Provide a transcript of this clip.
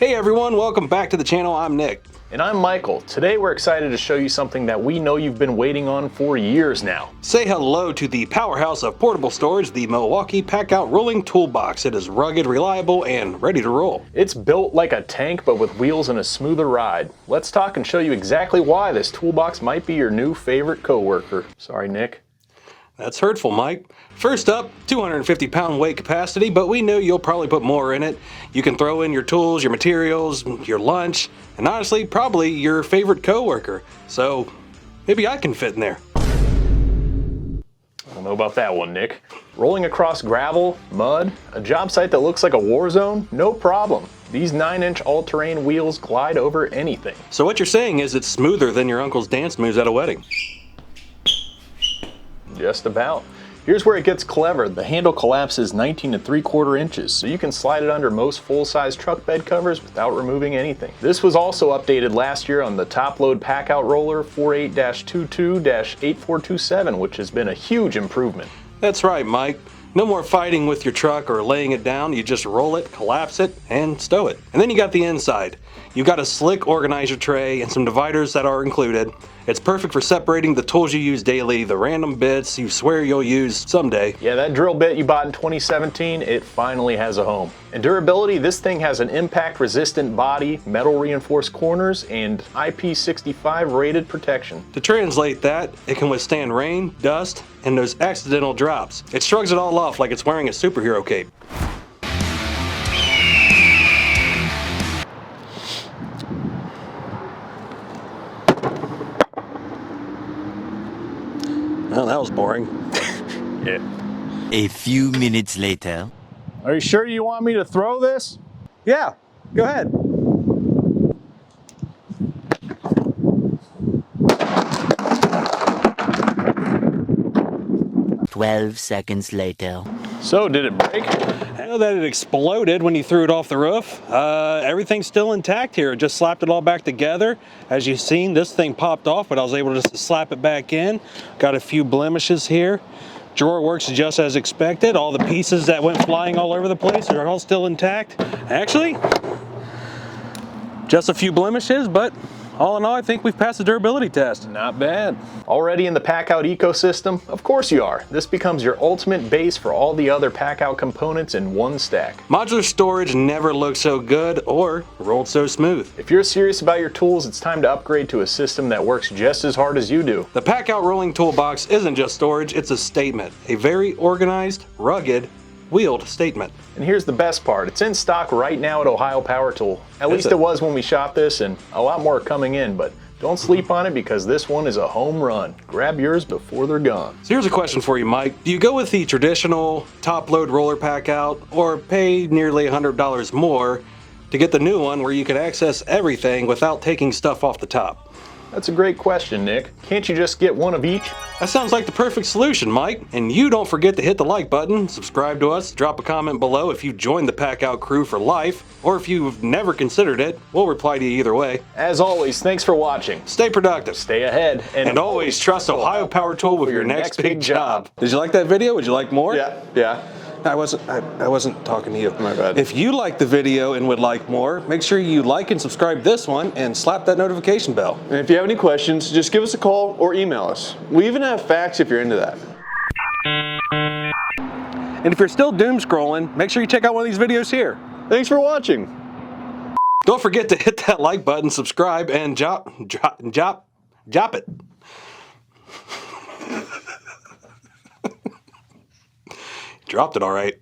Hey everyone, welcome back to the channel. I'm Nick. And I'm Michael. Today we're excited to show you something that we know you've been waiting on for years now. Say hello to the powerhouse of portable storage, the Milwaukee PACKOUT Rolling Tool Box. It is rugged, reliable, and ready to roll. It's built like a tank but with wheels and a smoother ride. Let's talk and show you exactly why this toolbox might be your new favorite coworker. Sorry, Nick. That's hurtful, Mike. First up, 250-pound weight capacity, but we know you'll probably put more in it. You can throw in your tools, your materials, your lunch, and honestly, probably your favorite coworker. So maybe I can fit in there. I don't know about that one, Nick. Rolling across gravel, mud, a job site that looks like a war zone? No problem. These 9-inch all-terrain wheels glide over anything. So what you're saying is it's smoother than your uncle's dance moves at a wedding. Just about. Here's where it gets clever. The handle collapses 19 3/4 inches, so you can slide it under most full-size truck bed covers without removing anything. This was also updated last year on the top-load PACKOUT roller 48-22-8427, which has been a huge improvement. That's right, Mike. No more fighting with your truck or laying it down. You just roll it, collapse it, and stow it. And then you got the inside. You've got a slick organizer tray and some dividers that are included. It's perfect for separating the tools you use daily, the random bits you swear you'll use someday. Yeah, that drill bit you bought in 2017, it finally has a home. And durability, this thing has an impact-resistant body, metal reinforced corners, and IP65 rated protection. To translate that, it can withstand rain, dust, and those accidental drops. It shrugs it all off like it's wearing a superhero cape. Well, that was boring. Yeah. A few minutes later. Are you sure you want me to throw this? Yeah, go ahead. 12 seconds later. So, did it break? I know that it exploded when you threw it off the roof. Everything's still intact here. Just slapped it all back together. As you've seen, this thing popped off, but I was able to just slap it back in. Got a few blemishes here. Drawer works just as expected. All the pieces that went flying all over the place are all still intact. Actually, just a few blemishes, but all in all, I think we've passed the durability test. Not bad. Already in the PACKOUT ecosystem? Of course you are. This becomes your ultimate base for all the other PACKOUT components in one stack. Modular storage never looked so good or rolled so smooth. If you're serious about your tools, it's time to upgrade to a system that works just as hard as you do. The PACKOUT Rolling Tool Box isn't just storage, it's a statement. A very organized, rugged, wheeled statement. And here's the best part. It's in stock right now at Ohio Power Tool. At least it was when we shot this, and a lot more are coming in, but don't sleep on it because this one is a home run. Grab yours before they're gone. So here's a question for you, Mike. Do you go with the traditional top-load roller PACKOUT or pay nearly $100 more to get the new one where you can access everything without taking stuff off the top? That's a great question, Nick. Can't you just get one of each? That sounds like the perfect solution, Mike. And you don't forget to hit the like button, subscribe to us, drop a comment below if you joined the PACKOUT crew for life, or if you've never considered it, we'll reply to you either way. As always, thanks for watching. Stay productive. Stay ahead. And always trust Ohio Power Tool with your next big job. Did you like that video? Would you like more? Yeah. I wasn't talking to you. My bad. If you liked the video and would like more, make sure you like and subscribe this one and slap that notification bell. And if you have any questions, just give us a call or email us. We even have fax if you're into that. And if you're still doom scrolling, make sure you check out one of these videos here. Thanks for watching. Don't forget to hit that like button, subscribe, and drop it. Dropped it all right.